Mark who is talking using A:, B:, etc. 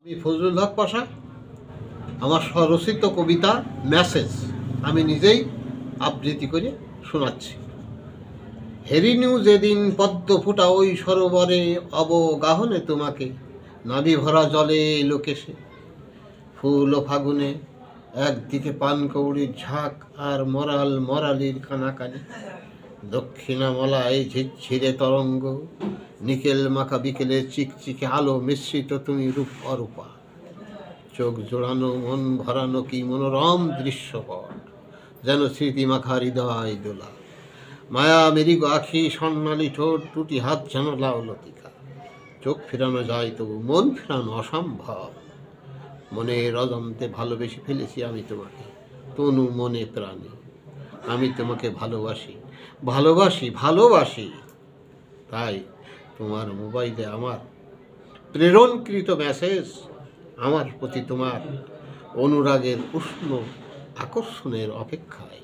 A: আমি ফজলুল হক পাশা, আমার স্বরচিত কবিতা মেসেজ আমি নিজেই আবৃত্তি করে শোনাচ্ছি। হেরিনু যেদিন পদ্ম ফুটা ওই সরোবরে, অবগাহনে তোমাকে নাবি ভরা জলে লোকেশে, ফুল ও ফাগুনে একদিকে পানকৌড়ির ঝাঁক আর মরাল মরালির কানাকানি, দক্ষিণা মলায় ঝিরঝিরে তরঙ্গ, নিকেল মাখা বিকেলের চিকচিকে আলো মিশ্রিত তুমি রূপ অরূপা, চোখ জোড়ানো মন ভরানো কি মনোরম দৃশ্যপট, যেন স্মৃতি মাখা হৃদয় দোলা, মায়া মেরিগ আখি স্বর্ণালী ঠোঁট, দুটি হাত যেন লাউ লতিকা, চোখ ফেরানো যায় তবু মন ফেরানো অসম্ভব, মনের অজান্তে ভালোবেসে ফেলেছি আমি তোমাকে তনু মনে প্রাণে, আমি তোমাকে ভালোবাসি ভালোবাসি ভালোবাসি। তাই তোমার মোবাইলে আমার প্রেরণকৃত মেসেজ আমার প্রতি তোমার অনুরাগের উষ্ণ আকর্ষণের অপেক্ষায়।